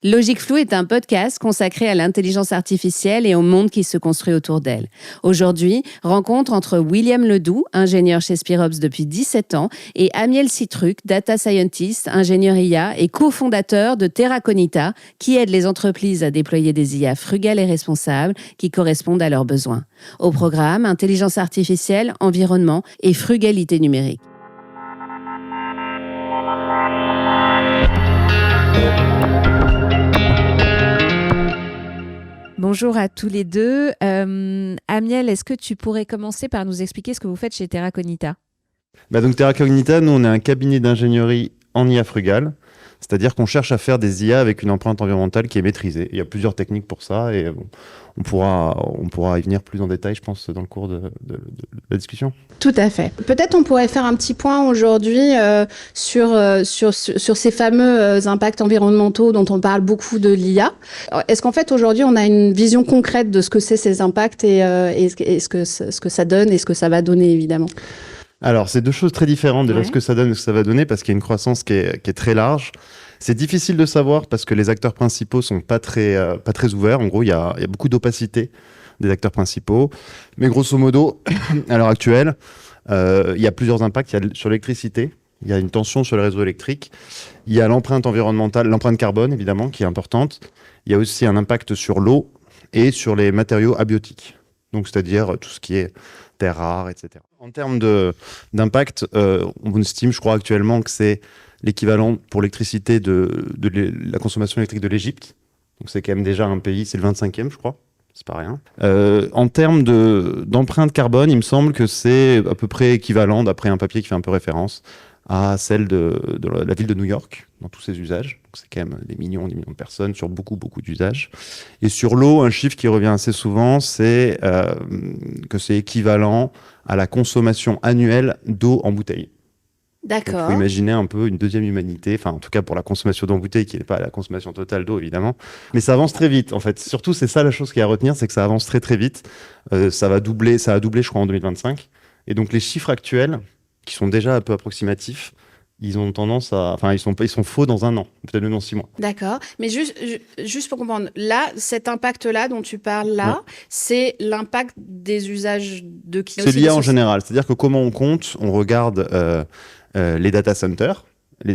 Logique Floue est un podcast consacré à l'intelligence artificielle et au monde qui se construit autour d'elle. Aujourd'hui, rencontre entre William Ledoux, ingénieur chez Spirops depuis 17 ans, et Amiel Citruc, data scientist, ingénieur IA et cofondateur de Terraconita, qui aide les entreprises à déployer des IA frugales et responsables qui correspondent à leurs besoins. Au programme, intelligence artificielle, environnement et frugalité numérique. Bonjour à tous les deux. Amiel, est-ce que tu pourrais commencer par nous expliquer ce que vous faites chez Terraconita ? Donc Terraconita, nous on est un cabinet d'ingénierie en IA frugale, c'est-à-dire qu'on cherche à faire des IA avec une empreinte environnementale qui est maîtrisée. Il y a plusieurs techniques pour ça et on pourra y venir plus en détail, je pense, dans le cours de la discussion. Tout à fait. Peut-être on pourrait faire un petit point aujourd'hui sur ces fameux impacts environnementaux dont on parle beaucoup de l'IA. Est-ce qu'en fait aujourd'hui on a une vision concrète de ce que c'est ces impacts et ce que ça donne et ce que ça va donner évidemment ? Alors, c'est deux choses très différentes, déjà ce que ça donne et ce que ça va donner, parce qu'il y a une croissance qui est très large. C'est difficile de savoir parce que les acteurs principaux sont pas très ouverts. En gros, il y a beaucoup d'opacité des acteurs principaux. Mais grosso modo, à l'heure actuelle, il y a plusieurs impacts. Il y a sur l'électricité, il y a une tension sur le réseau électrique. Il y a l'empreinte environnementale, l'empreinte carbone, évidemment, qui est importante. Il y a aussi un impact sur l'eau et sur les matériaux abiotiques. Donc, c'est-à-dire tout ce qui est terres rares, etc. En termes d'impact, on estime, je crois, actuellement que c'est l'équivalent pour l'électricité de la consommation électrique de l'Égypte. Donc, c'est quand même déjà un pays, c'est le 25e, je crois. C'est pas rien. En termes d'empreinte carbone, il me semble que c'est à peu près équivalent, d'après un papier qui fait un peu référence, à celle de la ville de New York, dans tous ses usages. Donc c'est quand même des millions de personnes sur beaucoup d'usages. Et sur l'eau, un chiffre qui revient assez souvent, c'est que c'est équivalent à la consommation annuelle d'eau en bouteille. D'accord. Il faut imaginer un peu une deuxième humanité, enfin en tout cas pour la consommation d'eau en bouteille, qui n'est pas la consommation totale d'eau évidemment. Mais ça avance très vite en fait. Surtout, c'est ça la chose qui est à retenir, c'est que ça avance très vite. Ça a doublé je crois en 2025. Et donc les chiffres actuels, qui sont déjà un peu approximatifs, ils ont tendance à... Enfin, ils sont faux dans un an, peut-être même dans 6 mois. D'accord. Mais juste pour comprendre, là, cet impact-là dont tu parles là, c'est l'impact des usages de qui ? C'est l'IA en général. C'est-à-dire que comment on compte, on regarde les data centers.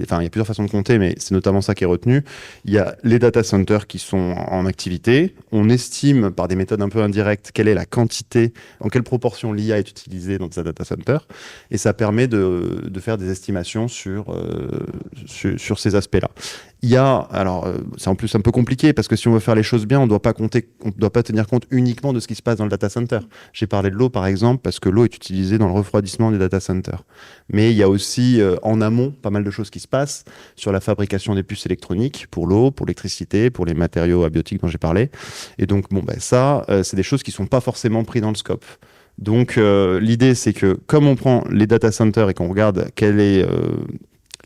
Enfin, il y a plusieurs façons de compter, mais c'est notamment ça qui est retenu. Il y a les data centers qui sont en activité. On estime par des méthodes un peu indirectes quelle est la quantité, en quelle proportion l'IA est utilisée dans ces data centers. Et ça permet de faire des estimations sur ces aspects-là. Il y a, alors c'est en plus un peu compliqué parce que si on veut faire les choses bien, on ne doit pas tenir compte uniquement de ce qui se passe dans le data center. J'ai parlé de l'eau par exemple parce que l'eau est utilisée dans le refroidissement des data centers. Mais il y a aussi en amont pas mal de choses qui se passent sur la fabrication des puces électroniques pour l'eau, pour l'électricité, pour les matériaux abiotiques dont j'ai parlé. Et donc ça, c'est des choses qui ne sont pas forcément prises dans le scope. Donc l'idée c'est que comme on prend les data centers et qu'on regarde quelle est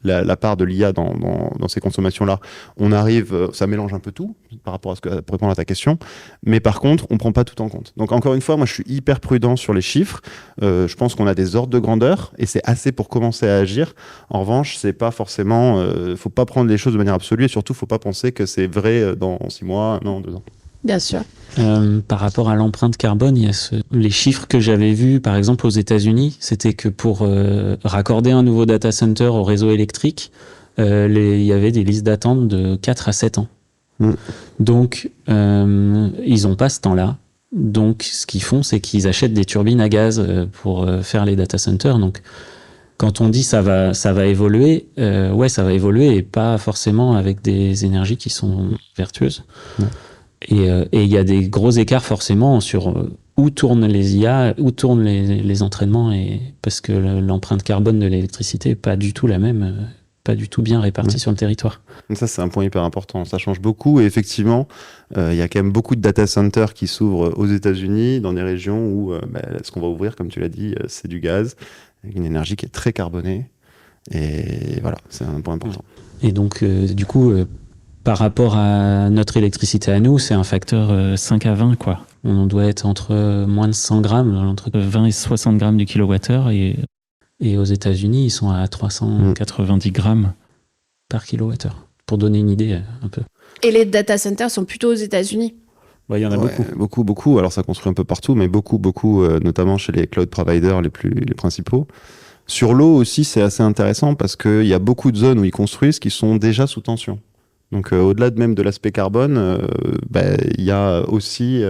la part de l'IA dans ces consommations-là, on arrive, ça mélange un peu tout par rapport à pour répondre à ta question, mais par contre, on ne prend pas tout en compte. Donc encore une fois, moi je suis hyper prudent sur les chiffres, je pense qu'on a des ordres de grandeur et c'est assez pour commencer à agir. En revanche, c'est pas forcément, faut pas prendre les choses de manière absolue et surtout, faut pas penser que c'est vrai dans 6 mois, 1 an, 2 ans. Bien sûr. Par rapport à l'empreinte carbone, il y a les chiffres que j'avais vus, par exemple aux États-Unis, c'était que pour raccorder un nouveau data center au réseau électrique, il y avait des listes d'attente de 4 à 7 ans. Donc, ils n'ont pas ce temps-là. Donc, ce qu'ils font, c'est qu'ils achètent des turbines à gaz pour faire les data centers. Donc, quand on dit ça va évoluer, ça va évoluer et pas forcément avec des énergies qui sont vertueuses. Et il y a des gros écarts forcément sur où tournent les IA, où tournent les entraînements, parce que l'empreinte carbone de l'électricité n'est pas du tout la même, pas du tout bien répartie sur le territoire. Ça, c'est un point hyper important. Ça change beaucoup et effectivement, il y a quand même beaucoup de data centers qui s'ouvrent aux États-Unis, dans des régions où ce qu'on va ouvrir, comme tu l'as dit, c'est du gaz, avec une énergie qui est très carbonée. Et voilà, c'est un point important. Et donc, du coup... par rapport à notre électricité à nous, c'est un facteur 5 à 20, quoi. On doit être entre moins de 100 grammes, entre 20 et 60 grammes du kilowattheure. Et aux États-Unis, ils sont à 390 grammes par kilowattheure. Pour donner une idée un peu. Et les data centers sont plutôt aux États-Unis. Il y en a beaucoup. Alors ça construit un peu partout, mais beaucoup, notamment chez les cloud providers les principaux. Sur l'eau aussi, c'est assez intéressant parce qu'il y a beaucoup de zones où ils construisent qui sont déjà sous tension. Donc au-delà même de l'aspect carbone, il y a aussi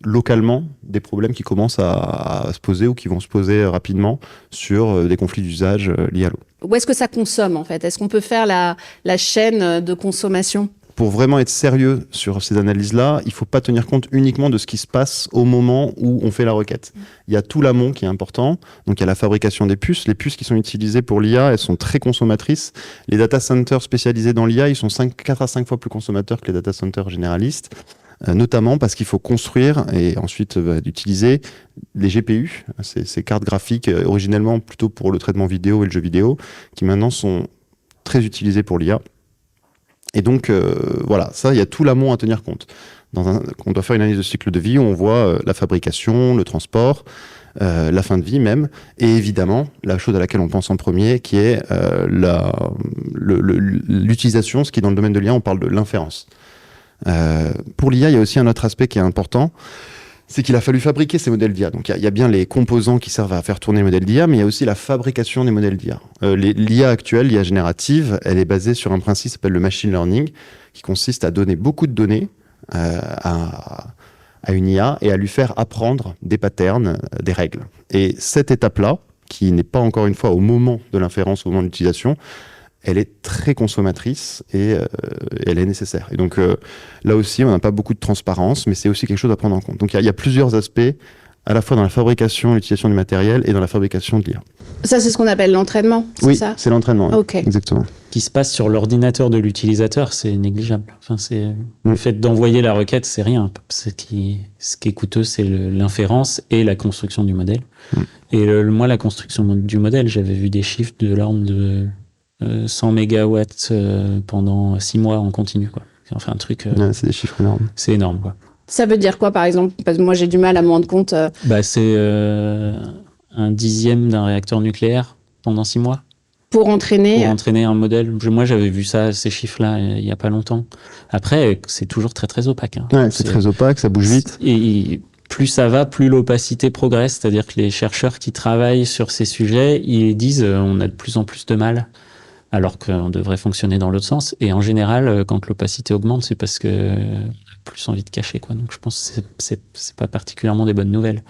localement des problèmes qui commencent à se poser ou qui vont se poser rapidement sur des conflits d'usage liés à l'eau. Où est-ce que ça consomme en fait? Est-ce qu'on peut faire la chaîne de consommation? Pour vraiment être sérieux sur ces analyses-là, il ne faut pas tenir compte uniquement de ce qui se passe au moment où on fait la requête. Il y a tout l'amont qui est important. Donc, il y a la fabrication des puces. Les puces qui sont utilisées pour l'IA, elles sont très consommatrices. Les data centers spécialisés dans l'IA, ils sont 4 à 5 fois plus consommateurs que les data centers généralistes, notamment parce qu'il faut construire et ensuite utiliser les GPU, ces cartes graphiques originellement plutôt pour le traitement vidéo et le jeu vidéo, qui maintenant sont très utilisées pour l'IA. Et donc, voilà, ça, il y a tout l'amont à tenir compte. On doit faire une analyse de cycle de vie où on voit la fabrication, le transport, la fin de vie même, et évidemment, la chose à laquelle on pense en premier, qui est l'utilisation, ce qui est dans le domaine de l'IA, on parle de l'inférence. Pour l'IA, il y a aussi un autre aspect qui est important, c'est qu'il a fallu fabriquer ces modèles d'IA. Donc, il y a bien les composants qui servent à faire tourner les modèles d'IA, mais il y a aussi la fabrication des modèles d'IA. L'IA actuelle, l'IA générative, elle est basée sur un principe qui s'appelle le machine learning, qui consiste à donner beaucoup de données à une IA et à lui faire apprendre des patterns, des règles. Et cette étape-là, qui n'est pas encore une fois au moment de l'inférence, au moment de l'utilisation, elle est très consommatrice et elle est nécessaire. Et donc là aussi, on n'a pas beaucoup de transparence, mais c'est aussi quelque chose à prendre en compte. Donc il y a plusieurs aspects, à la fois dans la fabrication, l'utilisation du matériel et dans la fabrication de l'IA. Ça, c'est ce qu'on appelle l'entraînement, oui, ça? C'est l'entraînement, Ok. Exactement. Ce qui se passe sur l'ordinateur de l'utilisateur, c'est négligeable. Enfin, le fait d'envoyer la requête, c'est rien. Ce qui est coûteux, c'est l'inférence et la construction du modèle. Et moi, la construction du modèle, j'avais vu des chiffres de l'ordre de 100 mégawatts pendant 6 mois en continu, quoi. Enfin, un truc... c'est des chiffres énormes. C'est énorme, quoi. Ça veut dire quoi, par exemple? Parce que moi, j'ai du mal à me rendre compte. C'est un dixième d'un réacteur nucléaire pendant 6 mois. Pour entraîner un modèle. Moi, j'avais vu ces chiffres-là, il n'y a pas longtemps. Après, c'est toujours très, très opaque. Hein. Ouais, c'est très opaque, ça bouge vite. Et plus ça va, plus l'opacité progresse. C'est-à-dire que les chercheurs qui travaillent sur ces sujets, ils disent on a de plus en plus de mal, alors qu'on devrait fonctionner dans l'autre sens. Et en général, quand l'opacité augmente, c'est parce qu'on a plus envie de cacher, quoi. Donc je pense que c'est pas particulièrement des bonnes nouvelles.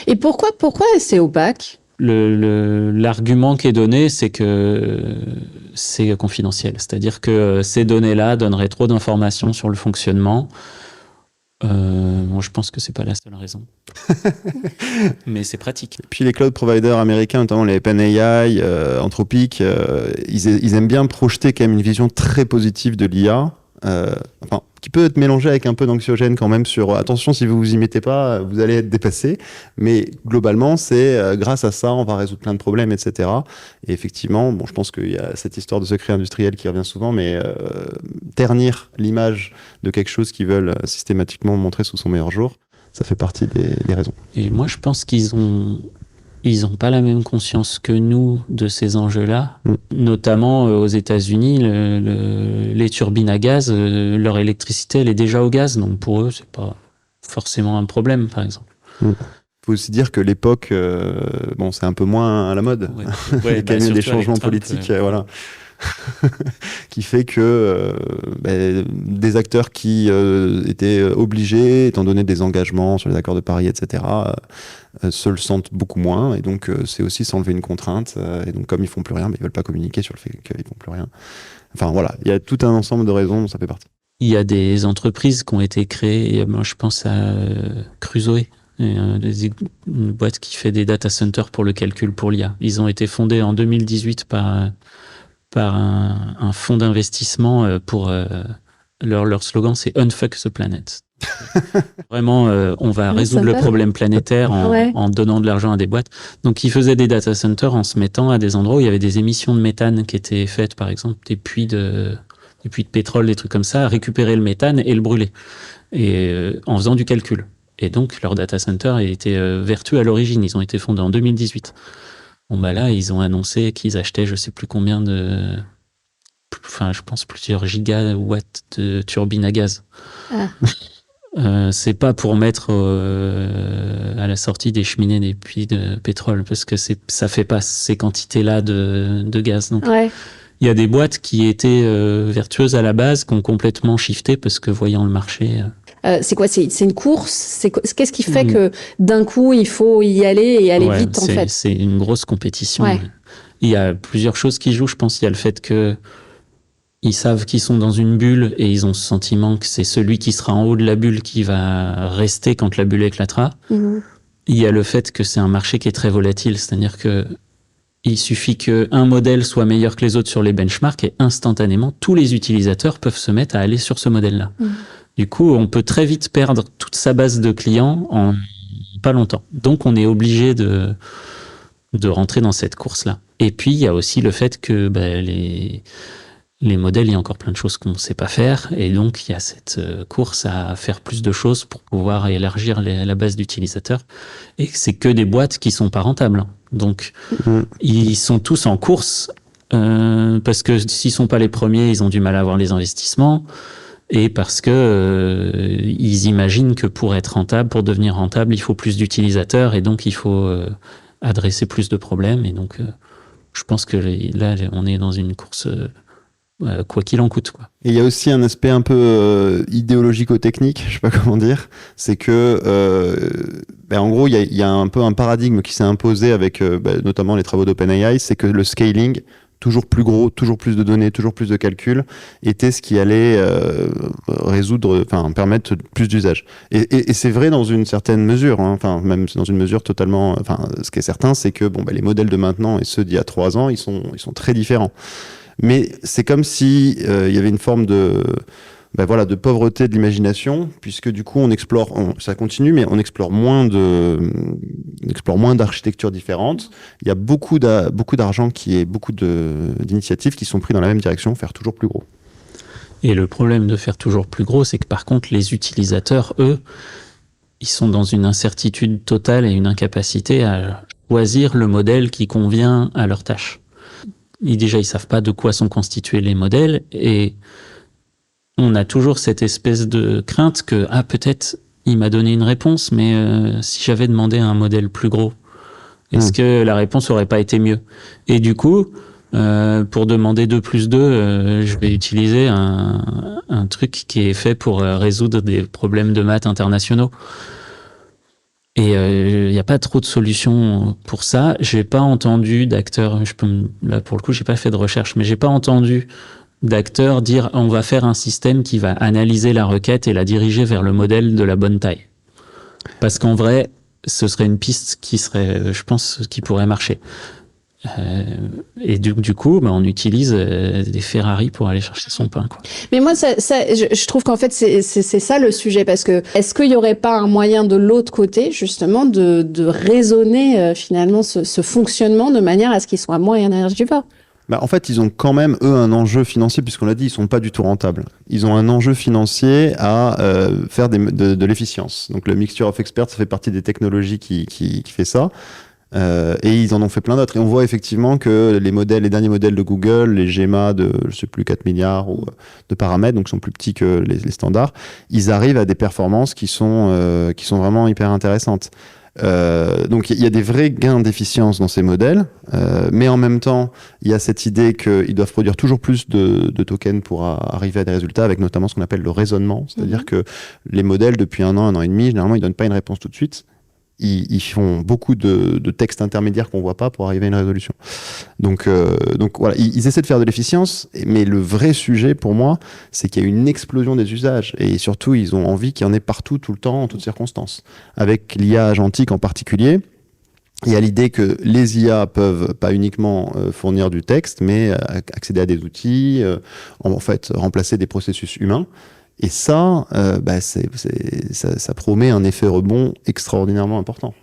Et pourquoi c'est opaque? L'argument qui est donné, c'est que c'est confidentiel. C'est-à-dire que ces données-là donneraient trop d'informations sur le fonctionnement. Moi, je pense que c'est pas la seule raison. Mais c'est pratique. Et puis les cloud providers américains, notamment les OpenAI, Anthropic, ils aiment bien projeter quand même une vision très positive de l'IA, qui peut être mélangée avec un peu d'anxiogène quand même sur attention, si vous vous y mettez pas, vous allez être dépassé. Mais globalement, c'est grâce à ça, on va résoudre plein de problèmes, etc. Et effectivement, je pense qu'il y a cette histoire de secret industriel qui revient souvent, mais ternir l'image de quelque chose qu'ils veulent systématiquement montrer sous son meilleur jour, ça fait partie des raisons. Et moi, je pense qu'ils ont pas la même conscience que nous de ces enjeux-là. Notamment aux États-Unis, les turbines à gaz, leur électricité, elle est déjà au gaz. Donc pour eux, c'est pas forcément un problème, par exemple. Il faut aussi dire que l'époque, c'est un peu moins à la mode. Ouais, il y a eu des changements politiques, voilà. qui fait que des acteurs qui étaient obligés, étant donné des engagements sur les accords de Paris, etc., se le sentent beaucoup moins. Et donc, c'est aussi s'enlever une contrainte. Et donc, comme ils font plus rien, ils veulent pas communiquer sur le fait qu'ils font plus rien. Enfin, voilà. Il y a tout un ensemble de raisons dont ça fait partie. Il y a des entreprises qui ont été créées. Moi, je pense à Crusoe. Une boîte qui fait des data centers pour le calcul pour l'IA. Ils ont été fondés en 2018 par un fonds d'investissement pour leur slogan, c'est Unfuck the Planet. Vraiment, on va résoudre le problème planétaire en donnant de l'argent à des boîtes. Donc, ils faisaient des data centers en se mettant à des endroits où il y avait des émissions de méthane qui étaient faites, par exemple, des puits de pétrole, des trucs comme ça, récupérer le méthane et le brûler, et en faisant du calcul. Et donc, leur data center était vertueux à l'origine. Ils ont été fondés en 2018. Là, ils ont annoncé qu'ils achetaient je sais plus combien de je pense plusieurs gigawatts de turbines à gaz. Ah. C'est pas pour mettre à la sortie des cheminées des puits de pétrole, parce que ça fait pas ces quantités-là de gaz. Donc, Ouais. il y a des boîtes qui étaient vertueuses à la base, qui ont complètement shifté parce que voyant le marché. C'est quoi? C'est une course? Qu'est-ce qui fait que d'un coup, il faut y aller et aller vite, en fait? C'est une grosse compétition. Ouais. Il y a plusieurs choses qui jouent. Je pense qu'il y a le fait que ils savent qu'ils sont dans une bulle et ils ont ce sentiment que c'est celui qui sera en haut de la bulle qui va rester quand la bulle éclatera. Mhm. Il y a le fait que c'est un marché qui est très volatile, c'est-à-dire que il suffit qu'un modèle soit meilleur que les autres sur les benchmarks et instantanément, tous les utilisateurs peuvent se mettre à aller sur ce modèle-là. Mhm. Du coup, on peut très vite perdre toute sa base de clients en pas longtemps. Donc, on est obligé de rentrer dans cette course-là. Et puis, il y a aussi le fait que les modèles, il y a encore plein de choses qu'on ne sait pas faire. Et donc, il y a cette course à faire plus de choses pour pouvoir élargir la base d'utilisateurs. Et c'est que des boîtes qui ne sont pas rentables. Donc, ils sont tous en course parce que s'ils ne sont pas les premiers, ils ont du mal à avoir les investissements. Et parce que ils imaginent que pour être rentable, pour devenir rentable, il faut plus d'utilisateurs. Et donc, il faut adresser plus de problèmes. Et donc, je pense que là, on est dans une course... quoi qu'il en coûte, quoi. Et il y a aussi un aspect un peu idéologico-technique, je sais pas comment dire, c'est que en gros il y a un peu un paradigme qui s'est imposé avec notamment les travaux d'OpenAI, c'est que le scaling, toujours plus gros, toujours plus de données, toujours plus de calculs, était ce qui allait permettre plus d'usage. Et c'est vrai dans une certaine mesure, hein, même dans une mesure totalement... ce qui est certain, c'est que les modèles de maintenant et ceux d'il y a 3 ans, ils sont très différents. Mais c'est comme si il y avait une forme de pauvreté de l'imagination, puisque du coup ça continue, mais on explore moins d'architectures différentes. Il y a beaucoup d'argent beaucoup d'initiatives qui sont prises dans la même direction, faire toujours plus gros. Et le problème de faire toujours plus gros, c'est que par contre les utilisateurs, eux, ils sont dans une incertitude totale et une incapacité à choisir le modèle qui convient à leur tâche. Déjà, ils savent pas de quoi sont constitués les modèles et on a toujours cette espèce de crainte que peut-être il m'a donné une réponse, mais si j'avais demandé un modèle plus gros, est-ce que la réponse aurait pas été mieux? Et du coup, pour demander 2 + 2, je vais utiliser un truc qui est fait pour résoudre des problèmes de maths internationaux. Et il n'y a pas trop de solutions pour ça. J'ai pas entendu d'acteurs, là pour le coup j'ai pas fait de recherche, mais j'ai pas entendu d'acteurs dire on va faire un système qui va analyser la requête et la diriger vers le modèle de la bonne taille. Parce qu'en vrai, ce serait une piste qui serait, je pense, qui pourrait marcher. Et du coup, on utilise des Ferrari pour aller chercher son pain, quoi. Mais moi, je trouve qu'en fait, c'est ça le sujet, parce que est-ce qu'il n'y aurait pas un moyen de l'autre côté, justement, de raisonner finalement ce fonctionnement de manière à ce qu'il soit moins énergivore? En fait, ils ont quand même, eux, un enjeu financier, puisqu'on l'a dit, ils sont pas du tout rentables. Ils ont un enjeu financier à faire de l'efficience. Donc, le Mixture of Experts, ça fait partie des technologies qui fait ça. Et ils en ont fait plein d'autres. Et on voit effectivement que les derniers modèles de Google, les GEMA de, je sais plus, 4 milliards de paramètres, donc sont plus petits que les standards, ils arrivent à des performances qui sont vraiment hyper intéressantes. Donc il y a des vrais gains d'efficience dans ces modèles, mais en même temps, il y a cette idée qu'ils doivent produire toujours plus de tokens pour arriver à des résultats, avec notamment ce qu'on appelle le raisonnement. C'est-à-dire que les modèles, depuis 1 an et demi, généralement, ils donnent pas une réponse tout de suite. Ils font beaucoup de textes intermédiaires qu'on voit pas pour arriver à une résolution. Donc voilà, ils essaient de faire de l'efficience, mais le vrai sujet pour moi, c'est qu'il y a une explosion des usages et surtout ils ont envie qu'il y en ait partout, tout le temps, en toutes circonstances. Avec l'IA agentique en particulier, il y a l'idée que les IA peuvent pas uniquement fournir du texte, mais accéder à des outils, en fait remplacer des processus humains. Et ça, ça promet un effet rebond extraordinairement important.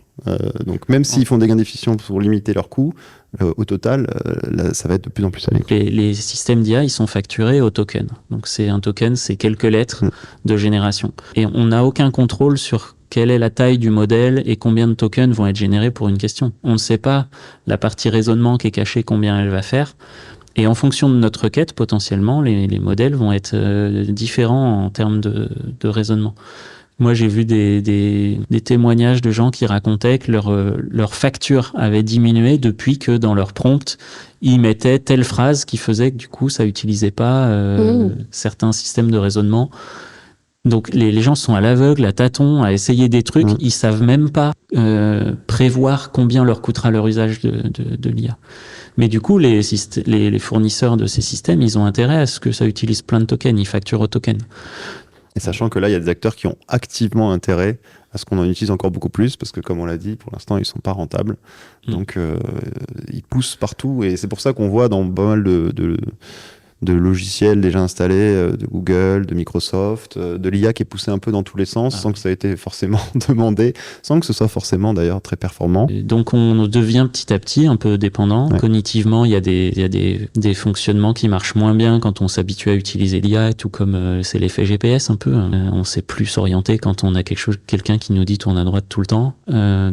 Donc même s'ils font des gains d'efficience pour limiter leurs coûts, au total, là, ça va être de plus en plus salé. Les systèmes d'IA, ils sont facturés au token. Donc un token, c'est quelques lettres de génération. Et on n'a aucun contrôle sur quelle est la taille du modèle et combien de tokens vont être générés pour une question. On ne sait pas la partie raisonnement qui est cachée, combien elle va faire. Et en fonction de notre requête, potentiellement, les modèles vont être différents en termes de raisonnement. Moi, j'ai vu des témoignages de gens qui racontaient que leur facture avait diminué depuis que dans leur prompt, ils mettaient telle phrase qui faisait que du coup, ça utilisait pas certains systèmes de raisonnement. Donc, les gens sont à l'aveugle, à tâtons, à essayer des trucs. Ils savent même pas prévoir combien leur coûtera leur usage de l'IA. Mais du coup, les fournisseurs de ces systèmes, ils ont intérêt à ce que ça utilise plein de tokens. Ils facturent au token. Et sachant que là, il y a des acteurs qui ont activement intérêt à ce qu'on en utilise encore beaucoup plus, parce que comme on l'a dit, pour l'instant, ils sont pas rentables. Donc, ils poussent partout. Et c'est pour ça qu'on voit dans pas mal de logiciels déjà installés, de Google, de Microsoft, de l'IA qui est poussée un peu dans tous les sens, sans que ça ait été forcément demandé, sans que ce soit forcément d'ailleurs très performant. Et donc on devient petit à petit un peu dépendant. Ouais. Cognitivement, il y a des fonctionnements qui marchent moins bien quand on s'habitue à utiliser l'IA, tout comme c'est l'effet GPS un peu. On sait plus s'orienter quand on a quelqu'un qui nous dit tourne à droite tout le temps.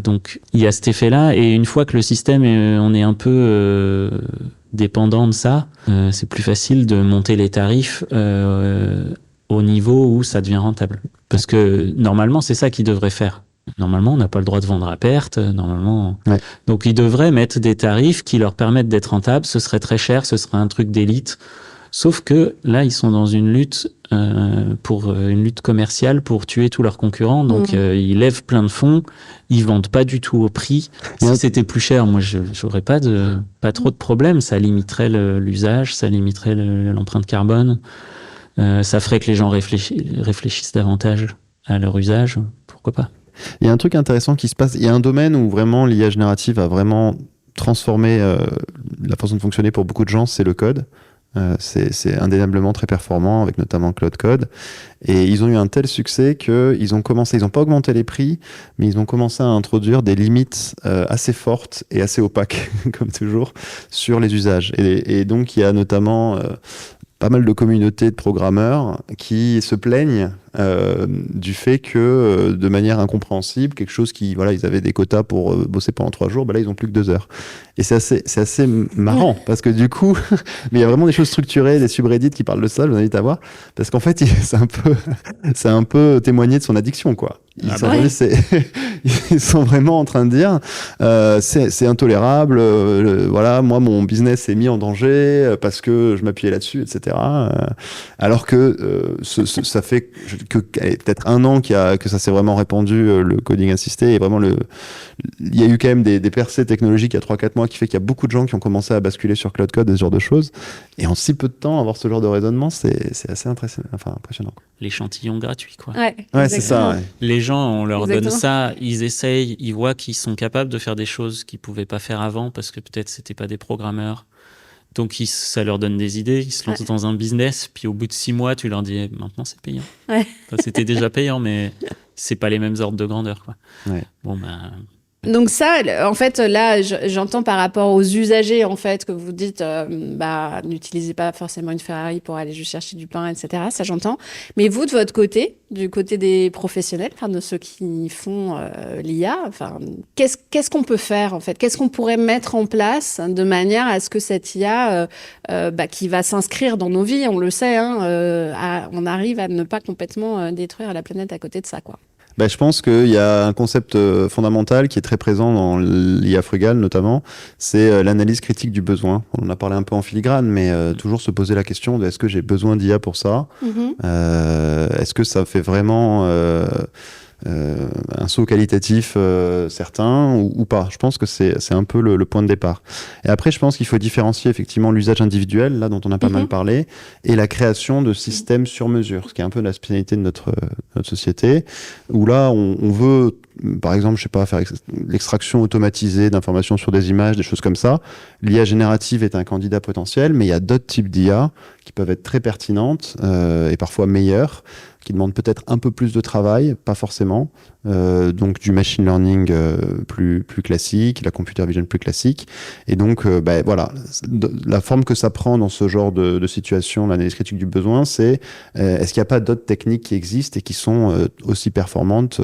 Donc il y a cet effet-là, et une fois que le système, on est un peu dépendant de ça, c'est plus facile de monter les tarifs au niveau où ça devient rentable. Parce que normalement, c'est ça qu'ils devraient faire. Normalement, on n'a pas le droit de vendre à perte. Normalement, donc ils devraient mettre des tarifs qui leur permettent d'être rentables. Ce serait très cher, ce serait un truc d'élite. Sauf que là, ils sont dans une lutte une lutte commerciale pour tuer tous leurs concurrents. Donc ils lèvent plein de fonds, ils vendent pas du tout au prix. Si c'était plus cher, moi j'aurais pas trop de problème. Ça limiterait l'usage, ça limiterait l'empreinte carbone. Ça ferait que les gens réfléchissent davantage à leur usage. Pourquoi pas? Il y a un truc intéressant qui se passe. Il y a un domaine où vraiment l'IA générative a vraiment transformé la façon de fonctionner pour beaucoup de gens, c'est le code. C'est indéniablement très performant, avec notamment Claude Code. Et ils ont eu un tel succès qu'ils n'ont pas augmenté les prix, mais ils ont commencé à introduire des limites assez fortes et assez opaques, comme toujours, sur les usages. Et donc, il y a notamment pas mal de communautés de programmeurs qui se plaignent du fait que, de manière incompréhensible, quelque chose qui, voilà, ils avaient des quotas pour bosser pendant 3 jours, là, ils ont plus que 2 heures. Et c'est assez marrant, parce que du coup, mais il y a vraiment des choses structurées, des subreddits qui parlent de ça, je vous invite à voir, parce qu'en fait, c'est un peu témoigner de son addiction, quoi. Ils sont vraiment en train de dire, c'est intolérable, voilà, moi, mon business est mis en danger parce que je m'appuyais là-dessus, etc. Alors que ça fait peut-être 1 an que ça s'est vraiment répandu, le coding assisté, et vraiment il y a eu quand même des percées technologiques il y a 3-4 mois qui fait qu'il y a beaucoup de gens qui ont commencé à basculer sur Claude Code et ce genre de choses, et en si peu de temps avoir ce genre de raisonnement, c'est assez impressionnant. L'échantillon gratuit, quoi. Ouais, c'est ça. Ouais. Les gens, on leur donne ça, ils essayent, ils voient qu'ils sont capables de faire des choses qu'ils pouvaient pas faire avant parce que peut-être c'était pas des programmeurs. Donc, ça leur donne des idées, ils se lancent dans un business, puis au bout de 6 mois, tu leur dis maintenant c'est payant. Enfin, c'était déjà payant, mais c'est pas les mêmes ordres de grandeur, quoi. Ouais. Bon, Donc ça, en fait, là, j'entends par rapport aux usagers, en fait, que vous dites, n'utilisez pas forcément une Ferrari pour aller juste chercher du pain, etc. Ça, j'entends. Mais vous, de votre côté, du côté des professionnels, de ceux qui font l'IA, qu'est-ce qu'on peut faire, en fait? Qu'est-ce qu'on pourrait mettre en place de manière à ce que cette IA, qui va s'inscrire dans nos vies, on le sait, on arrive à ne pas complètement détruire la planète à côté de ça, quoi. Je pense qu'il y a un concept fondamental qui est très présent dans l'IA frugale notamment, c'est l'analyse critique du besoin. On en a parlé un peu en filigrane, mais toujours se poser la question de est-ce que j'ai besoin d'IA pour ça ? Est-ce que ça fait vraiment un saut qualitatif certain ou pas. Je pense que c'est un peu le point de départ. Et après, je pense qu'il faut différencier effectivement l'usage individuel, là dont on a pas mal parlé, et la création de systèmes sur mesure, ce qui est un peu la spécialité de notre société, où là, on veut, par exemple, je sais pas, faire l'extraction automatisée d'informations sur des images, des choses comme ça. L'IA générative est un candidat potentiel, mais il y a d'autres types d'IA qui peuvent être très pertinentes et parfois meilleures, qui demandent peut-être un peu plus de travail, pas forcément. Donc du machine learning plus classique, la computer vision plus classique. Et donc, voilà, la forme que ça prend dans ce genre de situation, l'analyse critique du besoin, c'est est-ce qu'il n'y a pas d'autres techniques qui existent et qui sont aussi performantes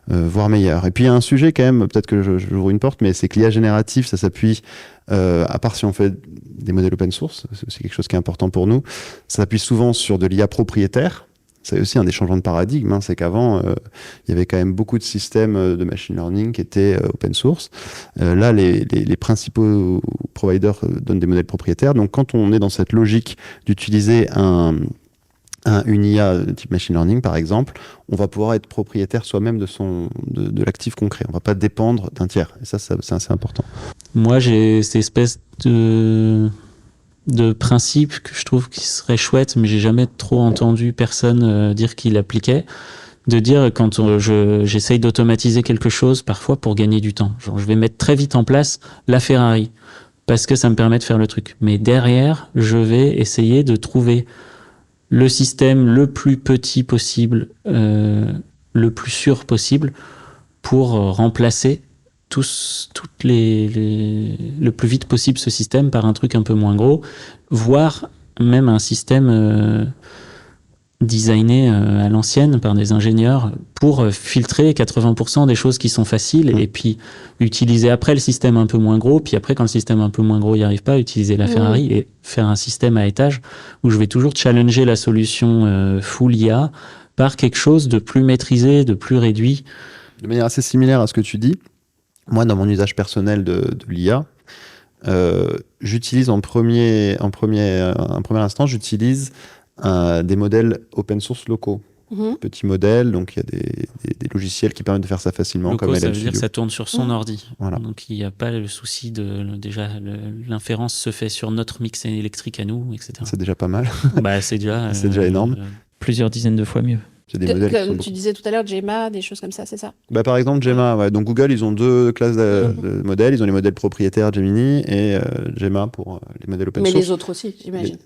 voire meilleure. Et puis il y a un sujet quand même, peut-être que j'ouvre une porte, mais c'est que l'IA générative, ça s'appuie, à part si on fait des modèles open source, c'est aussi quelque chose qui est important pour nous, ça s'appuie souvent sur de l'IA propriétaire. C'est aussi un des changements de paradigme, hein, c'est qu'avant, il y avait quand même beaucoup de systèmes de machine learning qui étaient open source. Là, les principaux providers donnent des modèles propriétaires. Donc, quand on est dans cette logique d'utiliser une IA type machine learning, par exemple, on va pouvoir être propriétaire soi-même de l'actif qu'on crée. On ne va pas dépendre d'un tiers. Et ça, c'est assez important. Moi, j'ai cette espèce de principe que je trouve qui serait chouette, mais j'ai jamais trop entendu personne dire qu'il l'appliquait, de dire quand j'essaye d'automatiser quelque chose, parfois pour gagner du temps. Genre, je vais mettre très vite en place la Ferrari, parce que ça me permet de faire le truc. Mais derrière, je vais essayer de trouver le système le plus petit possible, le plus sûr possible, pour remplacer le plus vite possible ce système par un truc un peu moins gros, voire même un système designé à l'ancienne par des ingénieurs pour filtrer 80% des choses qui sont faciles et puis utiliser après le système un peu moins gros, puis après quand le système un peu moins gros n'y arrive pas, utiliser la Ferrari et faire un système à étage où je vais toujours challenger la solution full IA par quelque chose de plus maîtrisé, de plus réduit. De manière assez similaire à ce que tu dis, moi, dans mon usage personnel de l'IA, j'utilise en premier instant, j'utilise des modèles open source locaux. Petits modèles, donc il y a des logiciels qui permettent de faire ça facilement. Locaux, comme ça LM veut dire Studio. que ça tourne sur son ordi. Voilà. Donc il n'y a pas le souci l'inférence se fait sur notre mix électrique à nous, etc. C'est déjà pas mal. Bah, c'est déjà énorme. Plusieurs dizaines de fois mieux. C'est des modèles qui sont Comme tu disais tout à l'heure, Gemma, des choses comme ça, c'est ça? par exemple, Gemma, ouais. Donc Google, ils ont deux classes de modèles. Ils ont les modèles propriétaires Gemini et Gemma pour les modèles open Mais source. les autres aussi, j'imagine.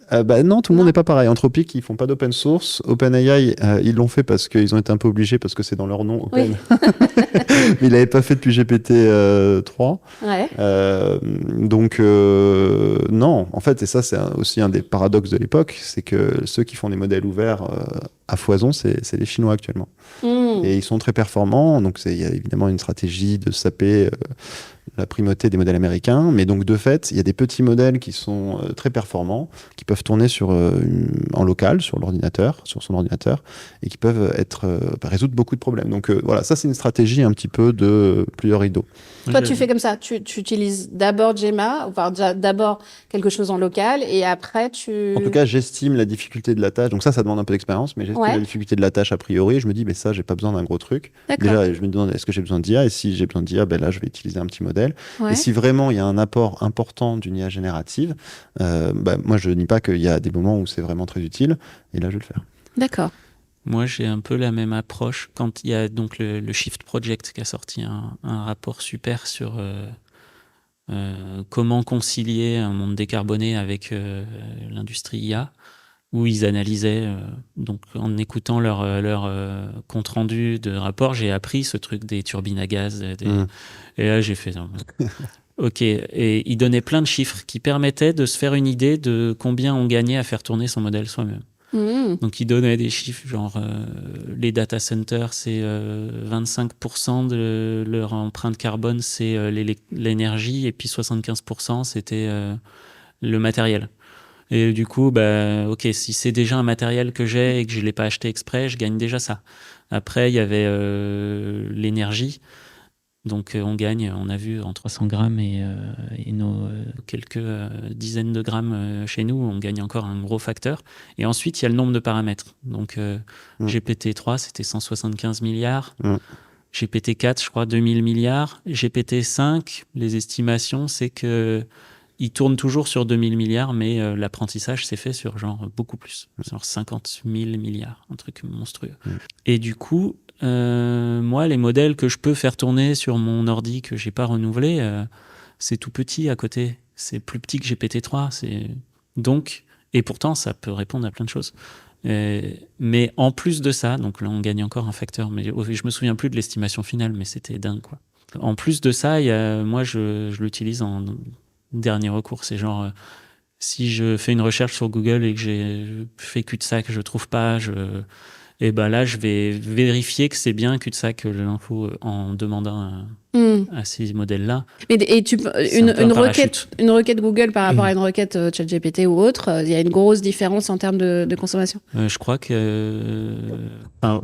Non, tout le monde n'est pas pareil. Anthropic, ils font pas d'open source. OpenAI, ils l'ont fait parce qu'ils ont été un peu obligés parce que c'est dans leur nom. Open. Oui. Mais ils l'avaient pas fait depuis GPT 3. Ouais. Non, en fait, et ça c'est aussi un des paradoxes de l'époque, c'est que ceux qui font des modèles ouverts à foison, c'est les Chinois actuellement. Et ils sont très performants, donc il y a évidemment une stratégie de saper la primauté des modèles américains, mais donc de fait, il y a des petits modèles qui sont très performants, qui peuvent tourner en local, sur son ordinateur, et qui peuvent résoudre beaucoup de problèmes. Donc voilà, ça c'est une stratégie un petit peu de plusieurs rideaux. Toi, tu fais comme ça, tu utilises d'abord Gemma, enfin d'abord quelque chose en local, et après tu... En tout cas, j'estime la difficulté de la tâche, donc ça demande un peu d'expérience, mais j'estime la difficulté de la tâche a priori, et je me dis, mais ça, j'ai pas besoin d'un gros truc. Déjà, je me demande, est-ce que j'ai besoin d'IA? Et si j'ai besoin d'IA, là, je vais utiliser un petit modèle. Et si vraiment il y a un apport important d'une IA générative, moi, je nie pas qu'il y a des moments où c'est vraiment très utile, et là, je vais le faire. D'accord. Moi, j'ai un peu la même approche quand il y a donc le Shift Project qui a sorti un rapport super sur comment concilier un monde décarboné avec l'industrie IA, où ils analysaient, donc en écoutant leur compte rendu de rapport, j'ai appris ce truc des turbines à gaz. Et là, j'ai fait... Ok, et ils donnaient plein de chiffres qui permettaient de se faire une idée de combien on gagnait à faire tourner son modèle soi-même. Donc, ils donnaient des chiffres, genre les data centers, c'est 25% de leur empreinte carbone, c'est l'énergie, et puis 75%, c'était le matériel. Et du coup, ok, si c'est déjà un matériel que j'ai et que je ne l'ai pas acheté exprès, je gagne déjà ça. Après, il y avait l'énergie. Donc on gagne, on a vu, en 300 grammes et nos quelques dizaines de grammes chez nous, on gagne encore un gros facteur. Et ensuite, il y a le nombre de paramètres. Donc GPT-3, c'était 175 milliards. GPT-4, je crois, 2000 milliards. GPT-5, les estimations, c'est que il tourne toujours sur 2000 milliards, mais l'apprentissage s'est fait sur genre beaucoup plus, genre 50 000 milliards, un truc monstrueux. Et du coup, moi, les modèles que je peux faire tourner sur mon ordi que j'ai pas renouvelé, c'est tout petit à côté. C'est plus petit que GPT-3. Donc, et pourtant, ça peut répondre à plein de choses. Mais en plus de ça, donc là, on gagne encore un facteur. Mais je me souviens plus de l'estimation finale, mais c'était dingue, quoi. En plus de ça, moi, je l'utilise en dernier recours. C'est genre, si je fais une recherche sur Google et que j'ai fait cul-de-sac, je trouve pas, Et ben là, je vais vérifier que c'est bien cul-de-sac l'info en demandant à ces modèles-là. Et C'est un peu un parachute. une requête Google par rapport à une requête ChatGPT ou autre, il y a une grosse différence en termes de consommation. Je crois que...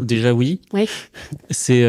déjà, oui. Oui. C'est...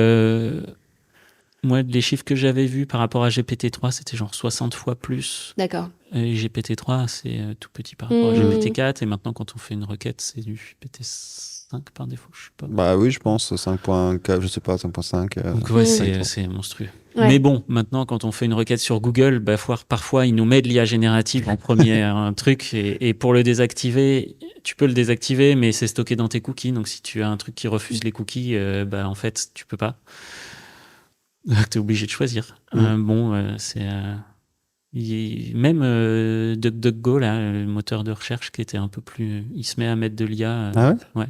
moi, les chiffres que j'avais vus par rapport à GPT-3, c'était genre 60 fois plus. D'accord. Et GPT-3, c'est tout petit par rapport à GPT-4. Et maintenant, quand on fait une requête, c'est du GPT-5 par défaut, je sais pas. Bah oui, je pense 5.4, je sais pas, 5.5. Donc ouais, c'est monstrueux. Ouais. Mais bon, maintenant, quand on fait une requête sur Google, parfois, il nous met de l'IA générative en premier un truc. Et pour le désactiver, tu peux le désactiver, mais c'est stocké dans tes cookies. Donc si tu as un truc qui refuse les cookies, en fait, tu peux pas. Tu es obligé de choisir. C'est... même DuckDuckGo, là, le moteur de recherche qui était un peu plus... Il se met à mettre de l'IA. Ah ouais? Ouais.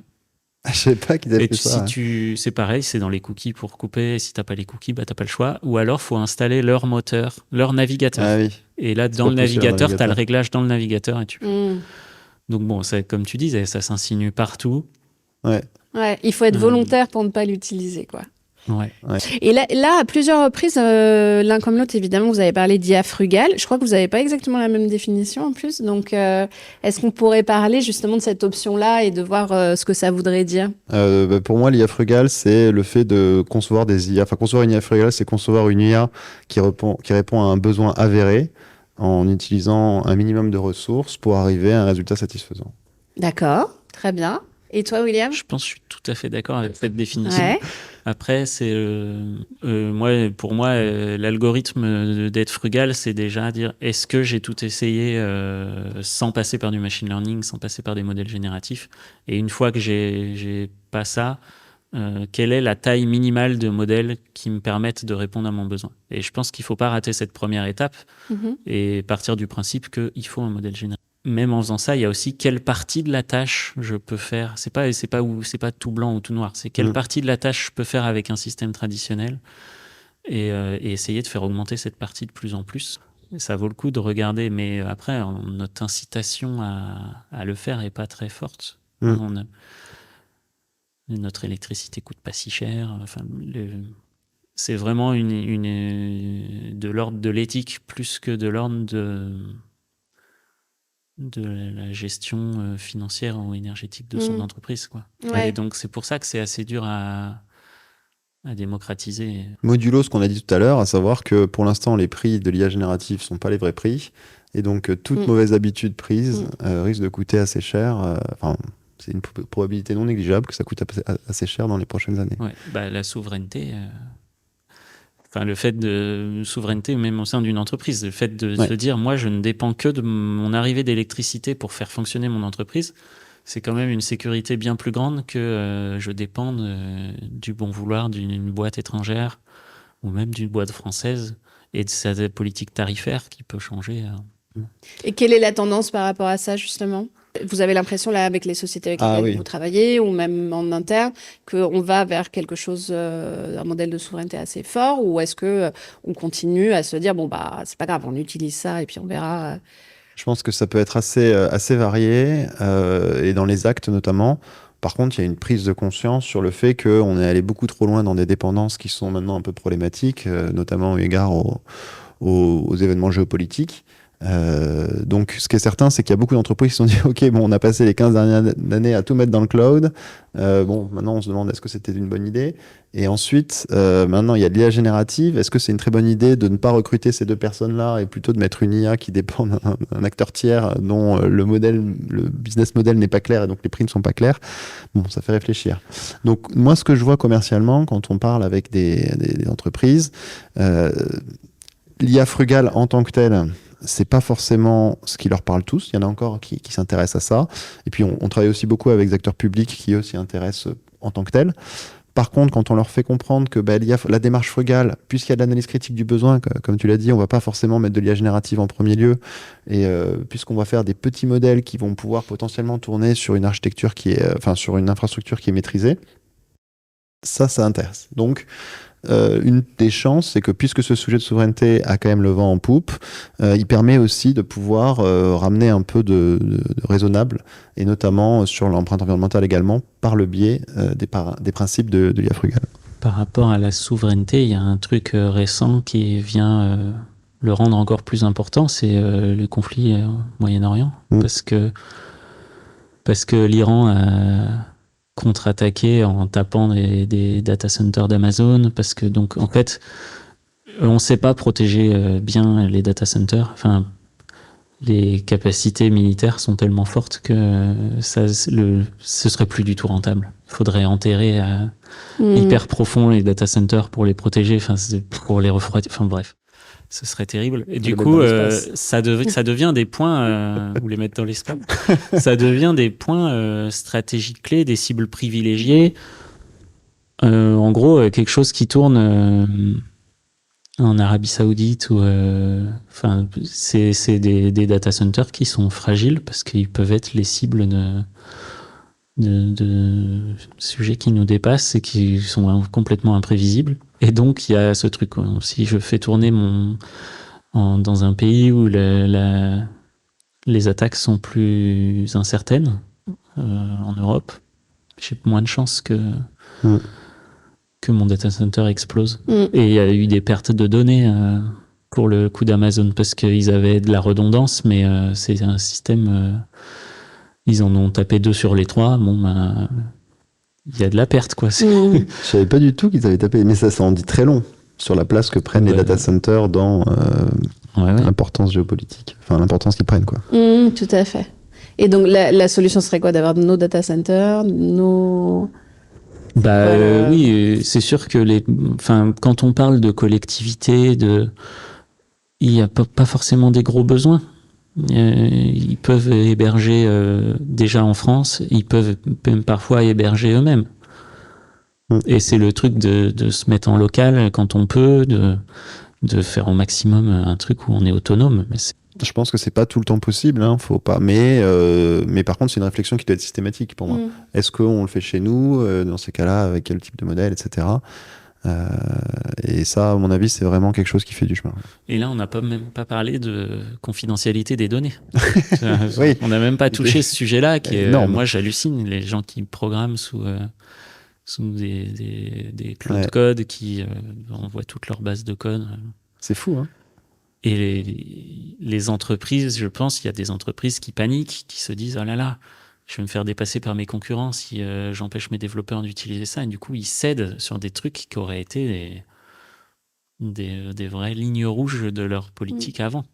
Je sais pas qu'ils avaient Et fait ça. c'est pareil, c'est dans les cookies pour couper. Si t'as pas les cookies, t'as pas le choix. Ou alors, faut installer leur moteur, leur navigateur. Ah oui. Et là, dans le navigateur, t'as le réglage dans le navigateur. Et Donc bon, comme tu disais, ça s'insinue partout. Ouais, il faut être volontaire pour ne pas l'utiliser, quoi. Ouais. Et là, à plusieurs reprises, l'un comme l'autre, évidemment, vous avez parlé d'IA frugale. Je crois que vous n'avez pas exactement la même définition en plus. Donc, est-ce qu'on pourrait parler justement de cette option-là et de voir ce que ça voudrait dire? Pour moi, l'IA frugale, c'est le fait de concevoir des IA. Enfin, concevoir une IA frugale, c'est concevoir une IA qui répond à un besoin avéré en utilisant un minimum de ressources pour arriver à un résultat satisfaisant. D'accord, très bien. Et toi, William? Je pense que je suis tout à fait d'accord avec cette définition. Ouais. Après, pour moi, l'algorithme d'être frugal, c'est déjà dire est-ce que j'ai tout essayé sans passer par du machine learning, sans passer par des modèles génératifs. Et une fois que j'ai pas ça, quelle est la taille minimale de modèles qui me permettent de répondre à mon besoin. Et je pense qu'il faut pas rater cette première étape et partir du principe qu'il faut un modèle génératif. Même en faisant ça, il y a aussi quelle partie de la tâche je peux faire. C'est pas tout blanc ou tout noir. C'est quelle partie de la tâche je peux faire avec un système traditionnel et essayer de faire augmenter cette partie de plus en plus. Et ça vaut le coup de regarder. Mais après, notre incitation à le faire est pas très forte. Notre électricité coûte pas si cher. Enfin, c'est vraiment de l'ordre de l'éthique plus que de l'ordre de la gestion financière ou énergétique de son entreprise, quoi. Ouais. Et donc c'est pour ça que c'est assez dur à démocratiser. Modulo ce qu'on a dit tout à l'heure, à savoir que pour l'instant les prix de l'IA générative sont pas les vrais prix et donc toute mauvaise habitude prise risque de coûter assez cher. C'est une probabilité non négligeable que ça coûte assez cher dans les prochaines années. Ouais, la souveraineté. Le fait de souveraineté, même au sein d'une entreprise, le fait de se dire, moi, je ne dépends que de mon arrivée d'électricité pour faire fonctionner mon entreprise, c'est quand même une sécurité bien plus grande que je dépends du bon vouloir d'une boîte étrangère ou même d'une boîte française et de sa politique tarifaire qui peut changer. Et quelle est la tendance par rapport à ça, justement ? Vous avez l'impression, là, avec les sociétés avec lesquelles vous travaillez, ou même en interne, qu'on va vers quelque chose, un modèle de souveraineté assez fort, ou est-ce qu'on continue à se dire, c'est pas grave, on utilise ça et puis on verra. Je pense que ça peut être assez varié, et dans les actes notamment. Par contre, il y a une prise de conscience sur le fait qu'on est allé beaucoup trop loin dans des dépendances qui sont maintenant un peu problématiques, notamment eu égard aux événements géopolitiques. Donc ce qui est certain, c'est qu'il y a beaucoup d'entreprises qui se sont dit ok, on a passé les 15 dernières années à tout mettre dans le cloud, maintenant on se demande est-ce que c'était une bonne idée, et ensuite maintenant il y a de l'IA générative, est-ce que c'est une très bonne idée de ne pas recruter ces deux personnes-là et plutôt de mettre une IA qui dépend d'un acteur tiers dont le business model n'est pas clair et donc les prix ne sont pas clairs. Ça fait réfléchir. Donc moi ce que je vois commercialement quand on parle avec des entreprises, l'IA frugale en tant que telle, c'est pas forcément ce qui leur parle tous. Il y en a encore qui s'intéressent à ça. Et puis, on travaille aussi beaucoup avec des acteurs publics qui, eux, s'y intéressent en tant que tels. Par contre, quand on leur fait comprendre que la démarche frugale, puisqu'il y a de l'analyse critique du besoin, comme tu l'as dit, on va pas forcément mettre de l'IA générative en premier lieu. Et puisqu'on va faire des petits modèles qui vont pouvoir potentiellement tourner sur une architecture sur une infrastructure qui est maîtrisée, Ça intéresse. Donc, une des chances, c'est que puisque ce sujet de souveraineté a quand même le vent en poupe, il permet aussi de pouvoir ramener un peu de raisonnable, et notamment sur l'empreinte environnementale également, par le biais des principes de l'IA frugale. Par rapport à la souveraineté, il y a un truc récent qui vient le rendre encore plus important, c'est le conflit au Moyen-Orient. Parce que l'Iran a contre-attaqué en tapant des data centers d'Amazon, parce que donc en fait, on ne sait pas protéger bien les data centers. Enfin, les capacités militaires sont tellement fortes que ce serait plus du tout rentable. Il faudrait enterrer hyper profond les data centers pour les protéger, pour les refroidir. Enfin bref, ce serait terrible. Et du coup, ça devient des points, ou les mettre dans l'espace, ça devient des points stratégiques clés, des cibles privilégiées. En gros, quelque chose qui tourne en Arabie Saoudite, c'est des data centers qui sont fragiles parce qu'ils peuvent être les cibles de sujets qui nous dépassent et qui sont complètement imprévisibles. Et donc, il y a ce truc. Si je fais tourner dans un pays où les attaques sont plus incertaines, en Europe, j'ai moins de chances que mon data center explose. Et il y a eu des pertes de données pour le coup d'Amazon parce qu'ils avaient de la redondance, mais c'est un système... ils en ont tapé 2 sur les 3. Il y a de la perte, quoi. Je savais pas du tout qu'ils avaient tapé, mais ça en dit très long sur la place que prennent les data centers dans l'importance géopolitique, enfin l'importance qu'ils prennent, quoi. Tout à fait. Et donc la solution serait quoi, d'avoir nos data centers, oui, c'est sûr que quand on parle de collectivité, il n'y a pas forcément des gros besoins. Ils peuvent héberger déjà en France, ils peuvent même parfois héberger eux-mêmes. Et c'est le truc de se mettre en local quand on peut, de faire au maximum un truc où on est autonome. Mais je pense que c'est pas tout le temps possible, faut pas. Mais par contre, c'est une réflexion qui doit être systématique pour moi. Est-ce qu'on le fait chez nous, dans ces cas-là, avec quel type de modèle, etc. Et ça, à mon avis, c'est vraiment quelque chose qui fait du chemin. Et là, on n'a même pas parlé de confidentialité des données. Oui. On n'a même pas touché ce sujet-là. Moi, j'hallucine les gens qui programment sous des clous de code qui envoient toutes leurs bases de code. C'est fou, hein. Et les entreprises, je pense, il y a des entreprises qui paniquent, qui se disent « Oh là là, je vais me faire dépasser par mes concurrents si j'empêche mes développeurs d'utiliser ça. » Et du coup, ils cèdent sur des trucs qui auraient été des vraies lignes rouges de leur politique avant.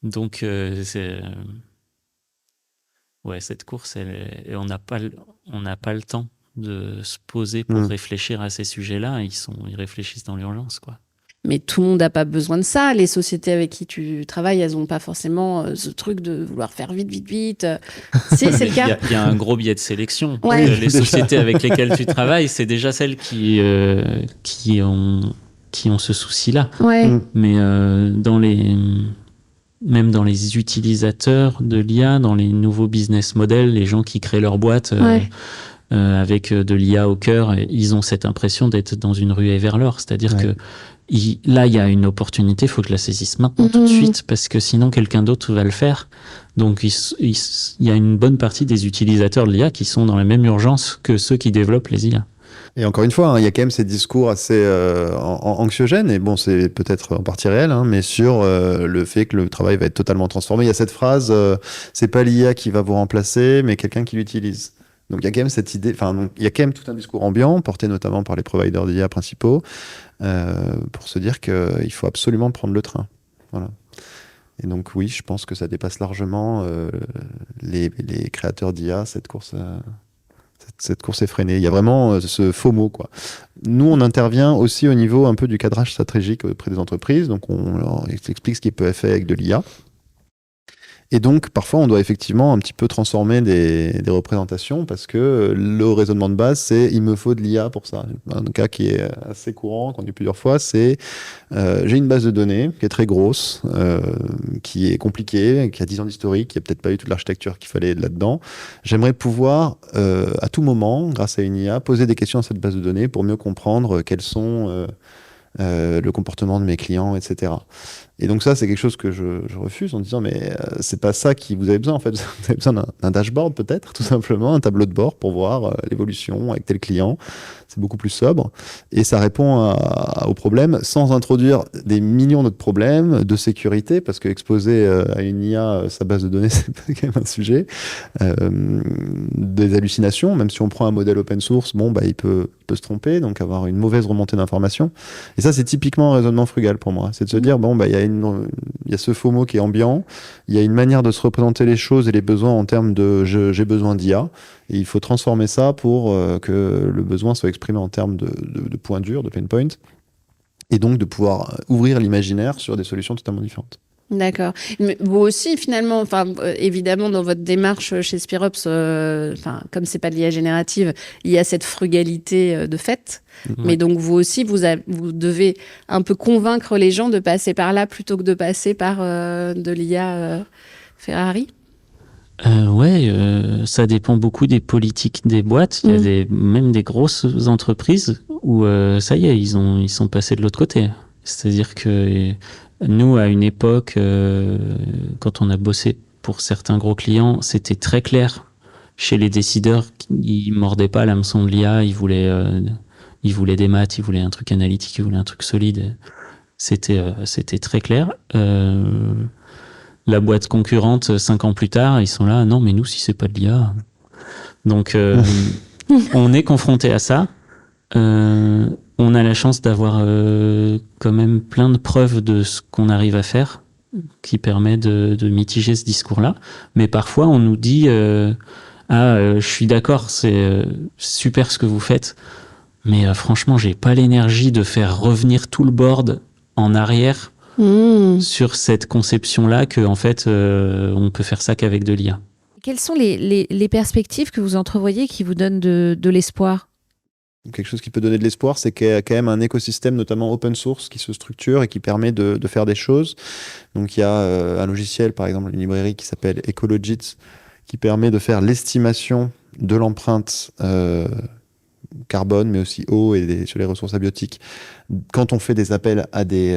Donc, cette course, on n'a pas le temps de se poser pour réfléchir à ces sujets-là. Ils réfléchissent dans l'urgence, quoi. Mais tout le monde n'a pas besoin de ça. Les sociétés avec qui tu travailles, elles n'ont pas forcément ce truc de vouloir faire vite. Si, c'est le cas. Il y a un gros biais de sélection. Ouais. Les sociétés avec lesquelles tu travailles, c'est déjà celles qui ont ce souci-là. Ouais. Mais même dans les utilisateurs de l'IA, dans les nouveaux business models, les gens qui créent leur boîte avec de l'IA au cœur, ils ont cette impression d'être dans une ruée vers l'or. C'est-à-dire que là, il y a une opportunité, il faut que je la saisisse maintenant, tout de suite, parce que sinon, quelqu'un d'autre va le faire. Donc, il y a une bonne partie des utilisateurs de l'IA qui sont dans la même urgence que ceux qui développent les IA. Et encore une fois, il y a quand même ces discours assez anxiogènes, et bon, c'est peut-être en partie réel, mais sur le fait que le travail va être totalement transformé. Il y a cette phrase, c'est pas l'IA qui va vous remplacer, mais quelqu'un qui l'utilise. Donc il y a quand même cette idée, il y a quand même tout un discours ambiant, porté notamment par les providers d'IA principaux, pour se dire qu'il faut absolument prendre le train. Voilà. Et donc oui, je pense que ça dépasse largement les créateurs d'IA, cette course effrénée. Il y a vraiment ce FOMO, quoi. Nous, on intervient aussi au niveau un peu du cadrage stratégique auprès des entreprises, donc on leur explique ce qui peut être fait avec de l'IA. Et donc, parfois, on doit effectivement un petit peu transformer des représentations parce que le raisonnement de base, c'est il me faut de l'IA pour ça. Un cas qui est assez courant, qu'on dit plusieurs fois, c'est j'ai une base de données qui est très grosse, qui est compliquée, qui a 10 ans d'historique, qui n'a peut-être pas eu toute l'architecture qu'il fallait là-dedans. J'aimerais pouvoir, à tout moment, grâce à une IA, poser des questions à cette base de données pour mieux comprendre quels sont le comportement de mes clients, etc. Et donc ça, c'est quelque chose que je refuse en disant, mais c'est pas ça qui vous avez besoin, en fait. Vous avez besoin d'un dashboard, peut-être, tout simplement, un tableau de bord pour voir l'évolution avec tel client. C'est beaucoup plus sobre. Et ça répond au problème sans introduire des millions d'autres problèmes de sécurité, parce que exposer à une IA sa base de données, c'est quand même un sujet. Des hallucinations, même si on prend un modèle open source, bon, bah, il peut se tromper, donc avoir une mauvaise remontée d'informations. Et ça, c'est typiquement un raisonnement frugal pour moi. C'est de se dire, bon, bah, il y a ce FOMO qui est ambiant, il y a une manière de se représenter les choses et les besoins en termes de j'ai besoin d'IA, et il faut transformer ça pour que le besoin soit exprimé en termes de points durs, de pain points, et donc de pouvoir ouvrir l'imaginaire sur des solutions totalement différentes. D'accord. Mais vous aussi, finalement, évidemment, dans votre démarche chez Spirops, comme c'est pas de l'IA générative, il y a cette frugalité de fait. Mais donc, vous aussi, vous devez un peu convaincre les gens de passer par là plutôt que de passer par de l'IA Ferrari. Ça dépend beaucoup des politiques des boîtes. Il y a même des grosses entreprises où ça y est, ils sont passés de l'autre côté. C'est-à-dire que nous, à une époque, quand on a bossé pour certains gros clients, c'était très clair chez les décideurs qu'ils mordaient pas l'hameçon de l'IA. Ils voulaient des maths, ils voulaient un truc analytique, ils voulaient un truc solide. C'était très clair. La boîte concurrente, 5 ans plus tard, ils sont là. Non, mais nous, si c'est pas de l'IA. Donc, on est confronté à ça. On a la chance d'avoir quand même plein de preuves de ce qu'on arrive à faire qui permet de mitiger ce discours-là. Mais parfois, on nous dit je suis d'accord, c'est super ce que vous faites, mais franchement, j'ai pas l'énergie de faire revenir tout le board en arrière sur cette conception-là que en fait, on peut faire ça qu'avec de l'IA. Quelles sont les perspectives que vous entrevoyez qui vous donnent de l'espoir ? Quelque chose qui peut donner de l'espoir, c'est qu'il y a quand même un écosystème, notamment open source, qui se structure et qui permet de faire des choses. Donc il y a un logiciel, par exemple, une librairie qui s'appelle Ecologit, qui permet de faire l'estimation de l'empreinte carbone, mais aussi eau et sur les ressources abiotiques, quand on fait des appels à des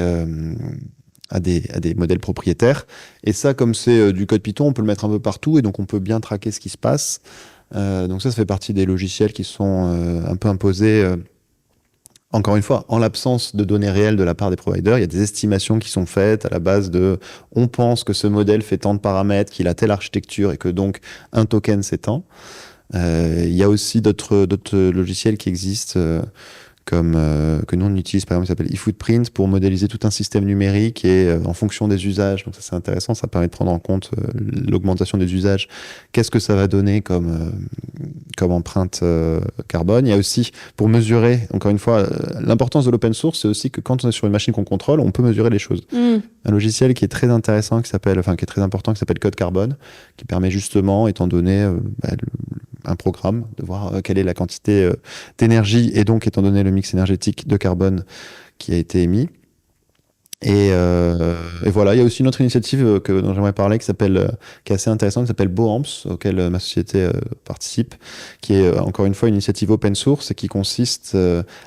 modèles propriétaires. Et ça, comme c'est du code Python, on peut le mettre un peu partout et donc on peut bien traquer ce qui se passe. Donc ça fait partie des logiciels qui sont un peu imposés, encore une fois, en l'absence de données réelles de la part des providers. Il y a des estimations qui sont faites à la base de on pense que ce modèle fait tant de paramètres, qu'il a telle architecture et que donc un token c'est tant. Il y a aussi d'autres logiciels qui existent comme que nous on utilise par exemple, qui s'appelle eFootprint pour modéliser tout un système numérique et en fonction des usages. Donc ça c'est intéressant, ça permet de prendre en compte l'augmentation des usages. Qu'est-ce que ça va donner comme empreinte carbone. Il y a aussi pour mesurer, encore une fois, l'importance de l'open source, c'est aussi que quand on est sur une machine qu'on contrôle, on peut mesurer les choses. Un logiciel qui est très intéressant, qui est très important, qui s'appelle Code Carbone, qui permet justement, étant donné un programme, de voir quelle est la quantité d'énergie et donc étant donné le mix énergétique de carbone qui a été émis. Et voilà, il y a aussi une autre initiative dont j'aimerais parler qui est assez intéressante, qui s'appelle BOAMPS, auquel ma société participe, qui est encore une fois une initiative open source et qui consiste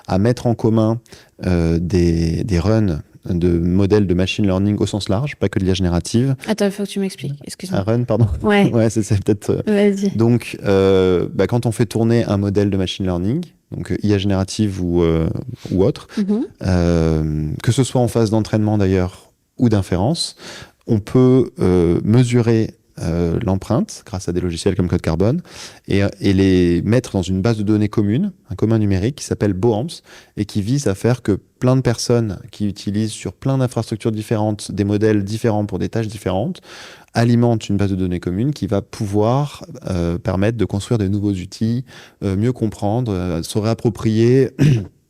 à mettre en commun des runs de modèles de machine learning au sens large, pas que de l'IA générative. Attends, il faut que tu m'expliques. Excuse-moi. Un run, pardon. Ouais. Ouais, c'est peut-être. Vas-y. Donc, quand on fait tourner un modèle de machine learning, donc IA générative ou autre, que ce soit en phase d'entraînement d'ailleurs ou d'inférence, on peut mesurer l'empreinte grâce à des logiciels comme Code Carbone et les mettre dans une base de données commune, un commun numérique qui s'appelle BOAMPS et qui vise à faire que plein de personnes qui utilisent sur plein d'infrastructures différentes des modèles différents pour des tâches différentes alimentent une base de données commune qui va pouvoir permettre de construire de nouveaux outils, mieux comprendre, se réapproprier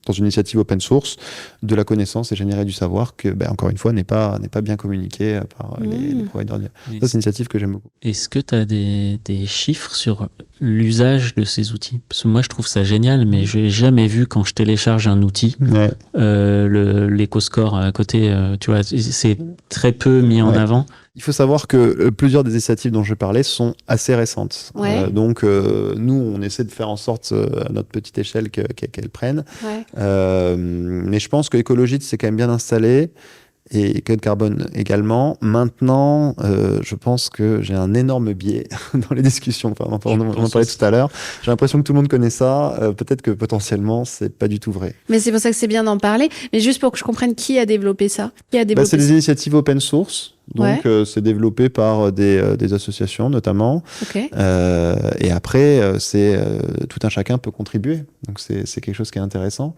dans une initiative open source, de la connaissance et générer du savoir que, encore une fois, n'est pas bien communiqué par les providers. Ça, c'est une initiative que j'aime beaucoup. Est-ce que tu as des chiffres sur l'usage de ces outils? Parce que moi, je trouve ça génial, mais je n'ai jamais vu quand je télécharge un outil, l'éco-score à côté, tu vois, c'est très peu mis en avant. Il faut savoir que plusieurs des initiatives dont je parlais sont assez récentes. Donc, nous, on essaie de faire en sorte, à notre petite échelle, qu'elles prennent. Mais je pense que Ecologit, c'est quand même bien installé. Et Code Carbone également. Maintenant, je pense que j'ai un énorme biais dans les discussions. Enfin, on en parlait tout à l'heure. J'ai l'impression que tout le monde connaît ça. Peut-être que potentiellement, c'est pas du tout vrai. Mais c'est pour ça que c'est bien d'en parler. Mais juste pour que je comprenne qui a développé ça. C'est des initiatives open source. Donc, c'est développé par des associations, notamment. Et après, tout un chacun peut contribuer. Donc, c'est quelque chose qui est intéressant.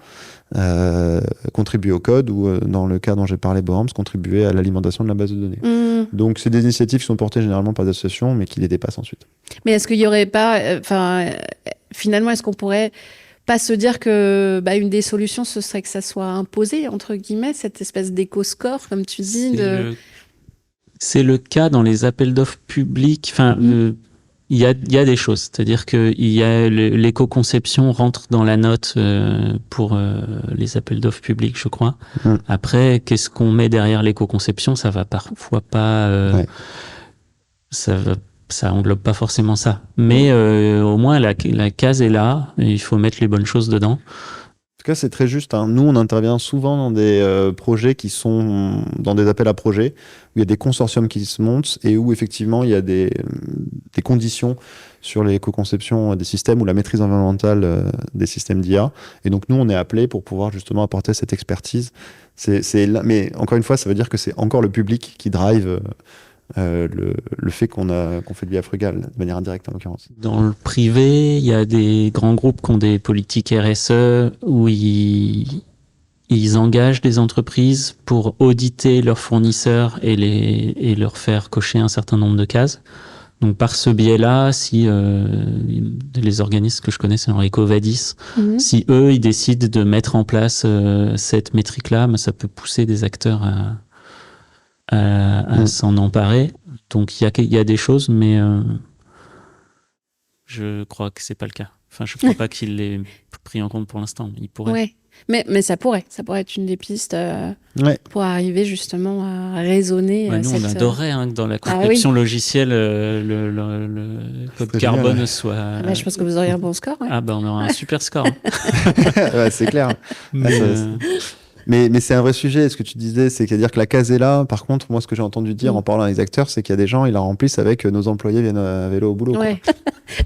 Contribuer au code ou, dans le cas dont j'ai parlé, Borams, contribuer à l'alimentation de la base de données. Donc, c'est des initiatives qui sont portées généralement par des associations, mais qui les dépassent ensuite. Mais est-ce qu'il n'y aurait pas... finalement, est-ce qu'on pourrait pas se dire que une des solutions, ce serait que ça soit imposé, entre guillemets, cette espèce d'éco-score, comme tu dis C'est le cas dans les appels d'offres publics. Enfin, il y a des choses. C'est-à-dire que l'éco-conception rentre dans la note pour les appels d'offres publics, je crois. Après, qu'est-ce qu'on met derrière l'éco-conception? Ça va parfois pas... Ça englobe pas forcément ça. Mais au moins, la case est là. Et il faut mettre les bonnes choses dedans. En tout cas, c'est très juste. Nous, on intervient souvent dans des projets qui sont dans des appels à projets, où il y a des consortiums qui se montent et où, effectivement, il y a des conditions sur l'éco-conception des systèmes ou la maîtrise environnementale des systèmes d'IA. Et donc, nous, on est appelés pour pouvoir justement apporter cette expertise. Mais encore une fois, ça veut dire que c'est encore le public qui drive le fait qu'on fait de l'IA frugale, de manière indirecte en l'occurrence. Dans le privé, il y a des grands groupes qui ont des politiques RSE où ils engagent des entreprises pour auditer leurs fournisseurs et leur faire cocher un certain nombre de cases. Donc par ce biais-là, si les organismes que je connais, c'est EcoVadis, si eux, ils décident de mettre en place cette métrique-là, ça peut pousser des acteurs à s'en emparer. Donc il y a des choses, mais je crois que c'est pas le cas. Enfin, je crois pas qu'il l'ait pris en compte pour l'instant. Il pourrait. Mais ça pourrait être une des pistes pour arriver justement à raisonner. Nous, on adorerait que dans la conception logicielle, le code carbone soit... je pense que vous auriez un bon score. On aura un super score. C'est clair. Mais c'est un vrai sujet. Ce que tu disais, c'est-à-dire que la case est là. Par contre, moi, ce que j'ai entendu dire en parlant avec les acteurs, c'est qu'il y a des gens, ils la remplissent avec nos employés viennent à vélo au boulot.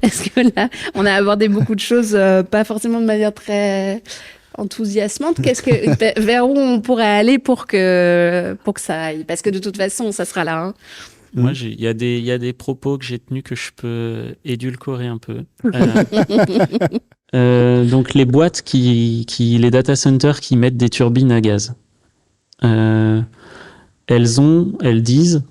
Parce que là, on a abordé beaucoup de choses, pas forcément de manière très enthousiasmante. Vers où on pourrait aller pour que ça aille? Parce que de toute façon, ça sera là. Moi, il y a des propos que j'ai tenus que je peux édulcorer un peu. Donc les boîtes les data centers qui mettent des turbines à gaz, elles disent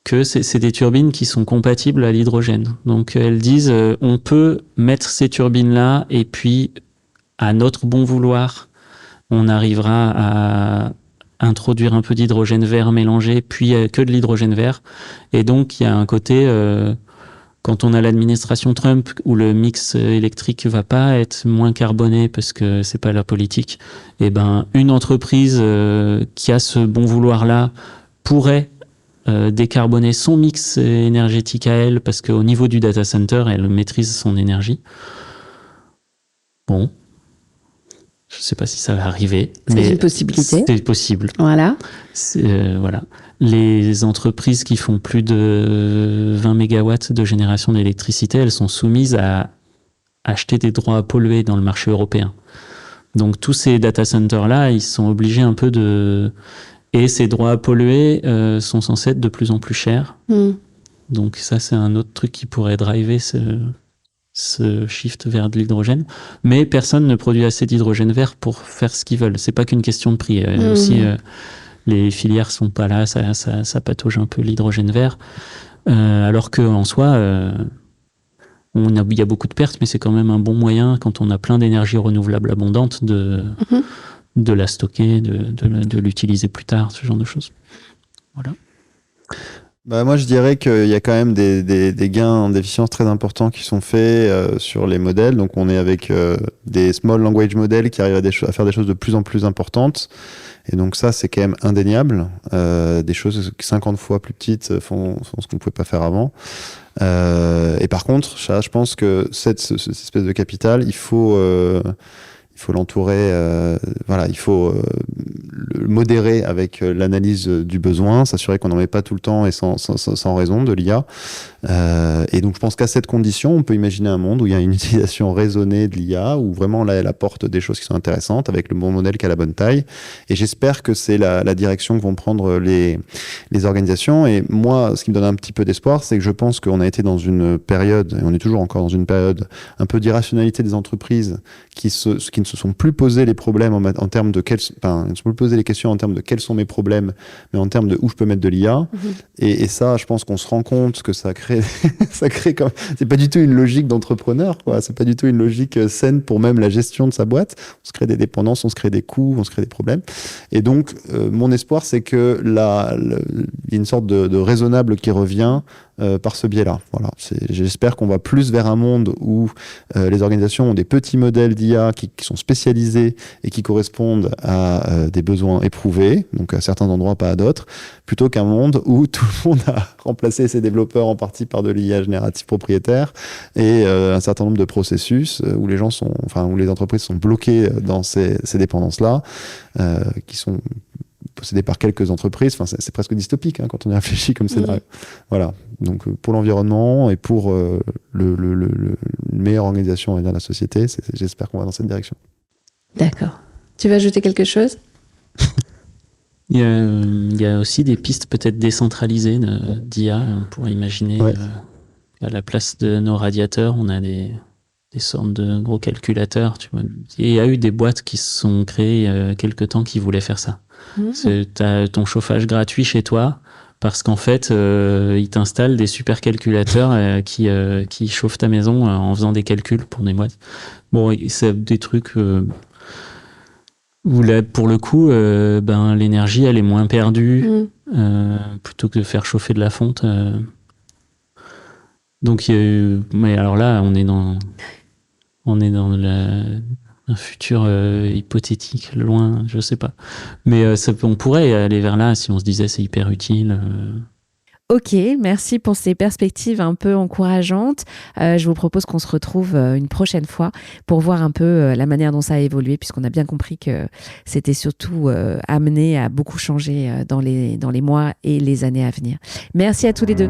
que c'est des turbines qui sont compatibles à l'hydrogène. Donc elles disent on peut mettre ces turbines là et puis à notre bon vouloir on arrivera à introduire un peu d'hydrogène vert mélangé puis que de l'hydrogène vert. Et donc il y a un côté quand on a l'administration Trump où le mix électrique va pas être moins carboné parce que c'est pas la politique, une entreprise qui a ce bon vouloir-là pourrait décarboner son mix énergétique à elle parce qu'au niveau du data center, elle maîtrise son énergie. Bon, je sais pas si ça va arriver. C'est une possibilité. C'est possible. Voilà. Voilà. Les entreprises qui font plus de 20 mégawatts de génération d'électricité, elles sont soumises à acheter des droits à polluer dans le marché européen. Donc tous ces data centers-là, ils sont obligés un peu de... Et ces droits à polluer sont censés être de plus en plus chers. Donc ça, c'est un autre truc qui pourrait driver ce shift vers de l'hydrogène. Mais personne ne produit assez d'hydrogène vert pour faire ce qu'ils veulent. C'est pas qu'une question de prix. Aussi, les filières sont pas là, ça patauge un peu l'hydrogène vert. Alors qu'en soi, il y a beaucoup de pertes, mais c'est quand même un bon moyen, quand on a plein d'énergie renouvelable abondante, de la stocker, de l'utiliser plus tard, ce genre de choses. Voilà. Bah, moi, je dirais qu'il y a quand même des gains en efficience très importants qui sont faits sur les modèles. Donc, on est avec des small language models qui arrivent à faire des choses de plus en plus importantes. Et donc, ça, c'est quand même indéniable. Des choses 50 fois plus petites font ce qu'on ne pouvait pas faire avant. Et par contre, je pense que cette espèce de capital, il faut l'entourer, il faut le modérer avec l'analyse du besoin, s'assurer qu'on n'en met pas tout le temps et sans raison de l'IA. Et donc je pense qu'à cette condition, on peut imaginer un monde où il y a une utilisation raisonnée de l'IA, où vraiment là elle apporte des choses qui sont intéressantes avec le bon modèle qui a la bonne taille. Et j'espère que c'est la direction que vont prendre les organisations. Et moi, ce qui me donne un petit peu d'espoir, c'est que je pense qu'on a été dans une période, et on est toujours encore dans une période un peu d'irrationalité des entreprises qui ne se sont plus posé les problèmes en termes de ils ne se sont plus posé les questions en termes de quels sont mes problèmes, mais en termes de où je peux mettre de l'IA. Et ça, je pense qu'on se rend compte que ça crée comme, c'est pas du tout une logique d'entrepreneur, quoi. C'est pas du tout une logique saine pour même la gestion de sa boîte. On se crée des dépendances, on se crée des coûts, on se crée des problèmes. Et donc, mon espoir, c'est que il y a une sorte de raisonnable qui revient par ce biais-là. Voilà. J'espère qu'on va plus vers un monde où les organisations ont des petits modèles d'IA qui sont spécialisés et qui correspondent à des besoins éprouvés, donc à certains endroits, pas à d'autres, plutôt qu'un monde où tout le monde a remplacé ses développeurs en partie par de l'IA générative propriétaire et un certain nombre de processus où où les entreprises sont bloquées dans ces dépendances-là, qui sont possédé par quelques entreprises. Enfin, c'est presque dystopique quand on y réfléchit comme scénario. Voilà. Donc, pour l'environnement et pour une meilleure organisation, on va dire, de la société, j'espère qu'on va dans cette direction. D'accord. Tu veux ajouter quelque chose ? Il y a aussi des pistes peut-être décentralisées d'IA. On pourrait imaginer à la place de nos radiateurs, on a des sortes de gros calculateurs. Tu vois. Et il y a eu des boîtes qui se sont créées il y a quelques temps qui voulaient faire ça. Tu as ton chauffage gratuit chez toi parce qu'en fait, ils t'installent des super calculateurs qui chauffent ta maison en faisant des calculs pour des boîtes. Bon, c'est des trucs où là, pour le coup, l'énergie, elle est moins perdue plutôt que de faire chauffer de la fonte. Donc, mais alors là, on est dans un futur hypothétique, loin, je sais pas. Mais on pourrait aller vers là si on se disait c'est hyper utile. Ok, merci pour ces perspectives un peu encourageantes. Je vous propose qu'on se retrouve une prochaine fois pour voir un peu la manière dont ça a évolué, puisqu'on a bien compris que c'était surtout amené à beaucoup changer dans les mois et les années à venir. Merci à tous les deux.